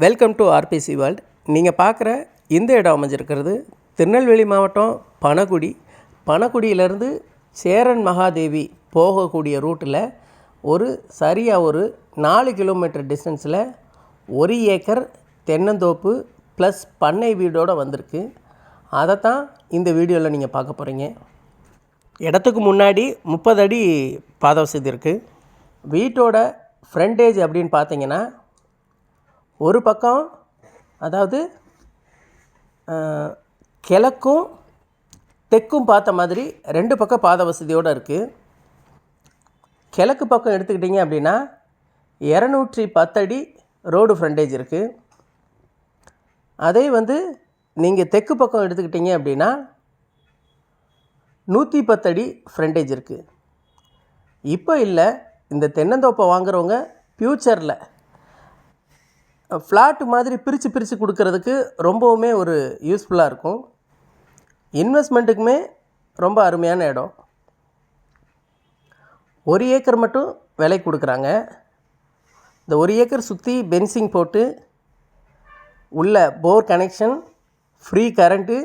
Welcome to RBC world. நீங்கள் பார்க்குற இந்த இடம் அமைஞ்சிருக்கிறது திருநெல்வேலி மாவட்டம் பணக்குடியிலேருந்து சேரன் மகாதேவி போகக்கூடிய ரூட்டில் சரியாக ஒரு 4 கிலோமீட்டர் டிஸ்டன்ஸில் 1 ஏக்கர் தென்னந்தோப்பு ப்ளஸ் பண்ணை வீடோடு வந்திருக்கு. அதைத்தான் இந்த வீடியோவில் நீங்கள் பார்க்க போகிறீங்க. இடத்துக்கு முன்னாடி 30 அடி பாத வசதி இருக்குது. வீட்டோட ஃப்ரண்டேஜ் அப்படின்னு பார்த்தீங்கன்னா ஒரு பக்கம், அதாவது கிழக்கும் தெற்கும் பார்த்த மாதிரி 2 பக்கம் பாத வசதியோடு இருக்குது. கிழக்கு பக்கம் எடுத்துக்கிட்டிங்க அப்படின்னா 210 அடி ரோடு ஃப்ரண்டேஜ் இருக்குது. அதே நீங்கள் தெற்கு பக்கம் எடுத்துக்கிட்டிங்க அப்படின்னா 110 அடி ஃப்ரண்டேஜ் இருக்குது. இப்போ இல்லை, இந்த தென்னந்தோப்பை வாங்குகிறவங்க ஃப்யூச்சரில் ஃப்ளாட்டு மாதிரி பிரித்து கொடுக்கறதுக்கு ரொம்பவுமே ஒரு யூஸ்ஃபுல்லாக இருக்கும். இன்வெஸ்ட்மெண்ட்டுக்குமே ரொம்ப அருமையான இடம். 1 ஏக்கர் மட்டும் விலைக்கு கொடுக்குறாங்க. இந்த 1 ஏக்கர் சுற்றி பென்சிங் போட்டு உள்ள போர் கனெக்ஷன், ஃப்ரீ கரண்ட்டு,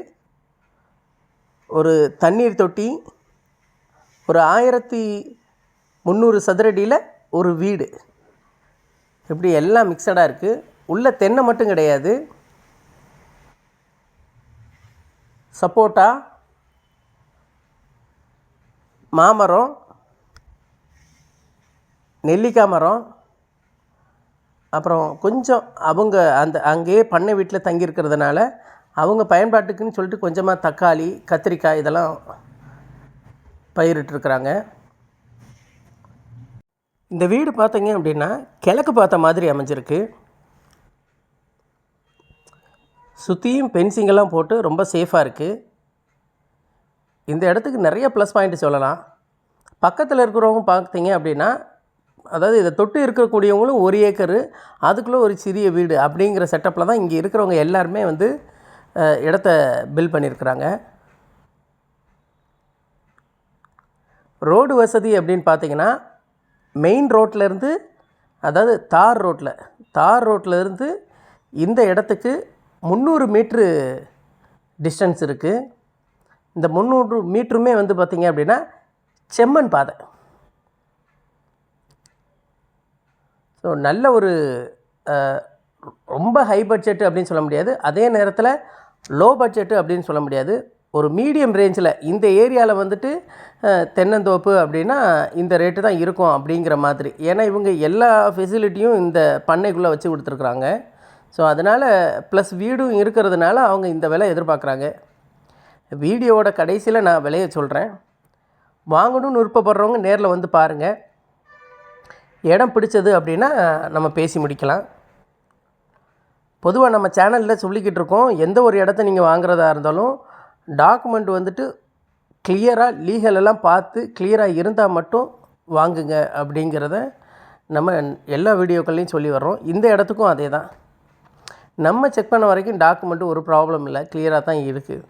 ஒரு தண்ணீர் தொட்டி, ஒரு 1300 சதுரடியில் ஒரு வீடு, இப்படி எல்லாம் மிக்சடாக இருக்குது. உள்ள தென்னை மட்டும் கிடையாது, சப்போட்டா, மாமரம், நெல்லிக்காய் மரம், அப்புறம் கொஞ்சம் அவங்க அங்கேயே பண்ணை வீட்டில் தங்கியிருக்கிறதுனால அவங்க பயன்பாட்டுக்குன்னு சொல்லிட்டு கொஞ்சமாக தக்காளி, கத்திரிக்காய் இதெல்லாம் பயிரிட்டுருக்குறாங்க. இந்த வீடு பார்த்தீங்க அப்படின்னா கிழக்கு பார்த்த மாதிரி அமைஞ்சிருக்கு. சுற்றியும் பென்சிங்கெல்லாம் போட்டு ரொம்ப சேஃபாக இருக்குது. இந்த இடத்துக்கு நிறைய ப்ளஸ் பாயிண்ட் சொல்லலாம். பக்கத்தில் இருக்கிறவங்க பார்த்தீங்க அப்படின்னா, அதாவது இதை தொட்டு இருக்கக்கூடியவங்களும் 1 ஏக்கரு, அதுக்குள்ளே ஒரு சிறிய வீடு அப்படிங்கிற செட்டப்பில் தான் இங்கே இருக்கிறவங்க எல்லாருமே இடத்த பில்ட் பண்ணியிருக்கிறாங்க. ரோடு வசதி அப்படின்னு பார்த்தீங்கன்னா மெயின் ரோட்டிலேருந்து, அதாவது தார் ரோட்டிலேருந்து இந்த இடத்துக்கு 300 மீட்ரு டிஸ்டன்ஸ் இருக்குது. இந்த 300 மீட்டருமே பார்த்திங்க அப்படின்னா செம்மண் பாதை. ஸோ நல்ல ஒரு ரொம்ப ஹை பட்ஜெட்டு அப்படின்னு சொல்ல முடியாது, அதே நேரத்தில் லோ பட்ஜெட்டு அப்படின்னு சொல்ல முடியாது. ஒரு மீடியம் ரேஞ்சில் இந்த ஏரியாவில் தென்னந்தோப்பு அப்படின்னா இந்த ரேட்டு தான் இருக்கும் அப்படிங்கிற மாதிரி. ஏன்னா இவங்க எல்லா ஃபெசிலிட்டியும் இந்த பண்ணைக்குள்ளே வச்சு கொடுத்துருக்குறாங்க. ஸோ அதனால் ப்ளஸ் வீடும் இருக்கிறதுனால அவங்க இந்த விலை எதிர்பார்க்குறாங்க. வீடியோவோட கடைசியில் நான் விலையை சொல்கிறேன். வாங்கணும்னு விருப்பப்படுறவங்க நேரில் பாருங்கள். இடம் பிடிச்சது அப்படின்னா நம்ம பேசி முடிக்கலாம். பொதுவாக நம்ம சேனலில் சொல்லிக்கிட்டு இருக்கோம், எந்த ஒரு இடத்த நீங்கள் வாங்குறதா இருந்தாலும் டாக்குமெண்ட் கிளியராக லீகலெல்லாம் பார்த்து கிளியராக இருந்தால் மட்டும் வாங்குங்க அப்படிங்கிறத நம்ம எல்லா வீடியோக்கள்லையும் சொல்லி வர்றோம். இந்த இடத்துக்கும் அதே தான். நம்ம செக் பண்ண வரைக்கும் டாக்குமெண்ட்டு ஒரு ப்ராப்ளம் இல்லை, கிளியராக தான் இருக்குது.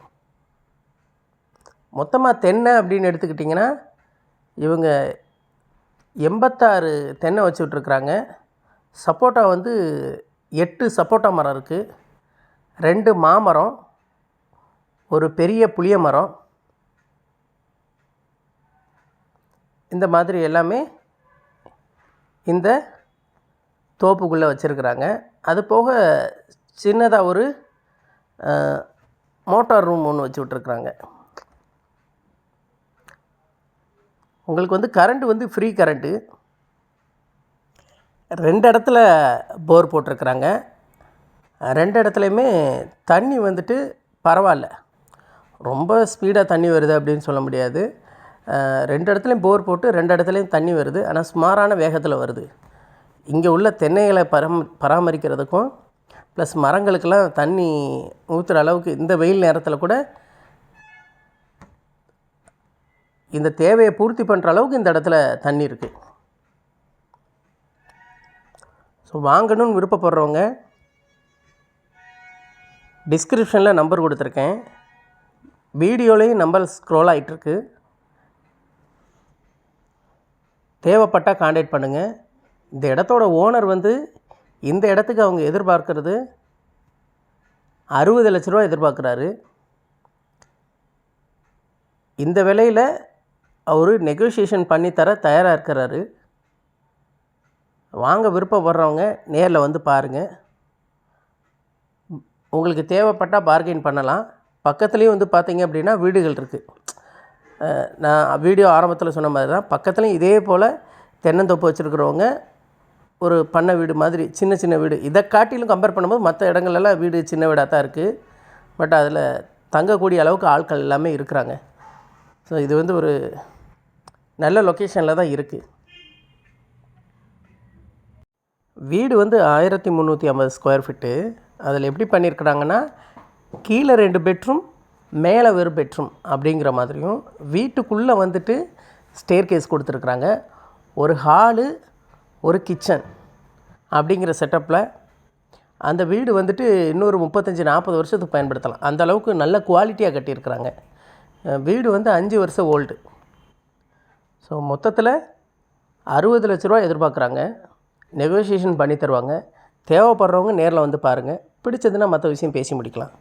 மொத்தமாக தென்னை அப்படின்னு எடுத்துக்கிட்டிங்கன்னா இவங்க 86 தென்னை வச்சுட்ருக்குறாங்க. சப்போட்டா 8 சப்போட்டா மரம் இருக்குது, 2 மாமரம், ஒரு பெரிய புளிய மரம், இந்த மாதிரி எல்லாமே இந்த தோப்புக்குள்ளே வச்சுருக்குறாங்க. அது போக சின்னதாக ஒரு மோட்டார் ரூம் ஒன்று வச்சு விட்ருக்குறாங்க. உங்களுக்கு கரண்ட்டு ஃப்ரீ கரண்ட்டு. 2 இடத்துல போர் போட்டிருக்குறாங்க. 2 இடத்துலையுமே தண்ணி பரவாயில்ல, ரொம்ப ஸ்பீடாக தண்ணி வருது அப்படின்னு சொல்ல முடியாது. 2 இடத்துலையும் போர் போட்டு 2 இடத்துலையும் தண்ணி வருது, ஆனால் சுமாரான வேகத்தில் வருது. இங்கே உள்ள தென்னைகளை பராமரிக்கிறதுக்கும் ப்ளஸ் மரங்களுக்கெல்லாம் தண்ணி ஊற்றுற அளவுக்கு இந்த வெயில் நேரத்தில் கூட இந்த தேவையை பூர்த்தி பண்ணுற அளவுக்கு இந்த இடத்துல தண்ணி இருக்குது. ஸோ வாங்கணும்னு விருப்பப்படுறவங்க டிஸ்கிரிப்ஷனில் நம்பர் கொடுத்துருக்கேன், வீடியோலையும் நம்பர் ஸ்க்ரோல் ஆகிட்டுருக்கு. தேவைப்பட்டால் காண்டாக்ட் பண்ணுங்கள். இந்த இடத்தோட ஓனர் இந்த இடத்துக்கு அவங்க எதிர்பார்க்கறது 60 லட்ச ரூபா எதிர்பார்க்குறாரு. இந்த விலையில் அவர் நெகோஷியேஷன் பண்ணித்தர தயாராக இருக்கிறாரு. வாங்க விருப்பப்படுறவங்க நேரில் வந்து பாருங்கள். உங்களுக்கு தேவைப்பட்டால் பார்கெயின் பண்ணலாம். பக்கத்துலேயும் வந்து பார்த்தீங்க அப்படின்னா வீடுகள் இருக்குது. நான் வீடியோ ஆரம்பத்தில் சொன்ன மாதிரி தான் பக்கத்துலேயும் இதே போல் தென்னந்தோப்பு வச்சுருக்கிறவங்க ஒரு பண்ணை வீடு மாதிரி சின்ன சின்ன வீடு, இதை காட்டிலும் கம்பேர் பண்ணும்போது மற்ற இடங்கள்லாம் வீடு சின்ன வீடாக தான் இருக்குது. பட் அதில் தங்கக்கூடிய அளவுக்கு ஆட்கள் எல்லாமே இருக்கிறாங்க. ஸோ இது வந்து ஒரு நல்ல லொக்கேஷனில் தான் இருக்குது. வீடு வந்து 1350 ஸ்கொயர் ஃபீட்டு. அதில் எப்படி பண்ணியிருக்கிறாங்கன்னா, கீழே 2 பெட்ரூம், மேலே ஒரு பெட்ரூம் அப்படிங்கிற மாதிரியும், வீட்டுக்குள்ளே வந்துட்டு ஸ்டேர் கேஸ் கொடுத்துருக்குறாங்க. ஒரு ஹாலு, ஒரு கிச்சன் அப்படிங்கிற செட்டப்பில் அந்த வீடு வந்துட்டு இன்னொரு 35-40 வருஷத்துக்கு பயன்படுத்தலாம். அந்த அளவுக்கு நல்ல குவாலிட்டியாக கட்டியிருக்கிறாங்க. வீடு வந்து 5 வருஷம் ஓல்டு. ஸோ மொத்தத்தில் 60 லட்ச ரூபா எதிர்பார்க்குறாங்க. நெகோஷியேஷன் பண்ணி தருவாங்க. தேவைப்படுறவங்க நேரில் வந்து பாருங்கள். பிடிச்சதுன்னா மற்ற விஷயம் பேசி முடிக்கலாம்.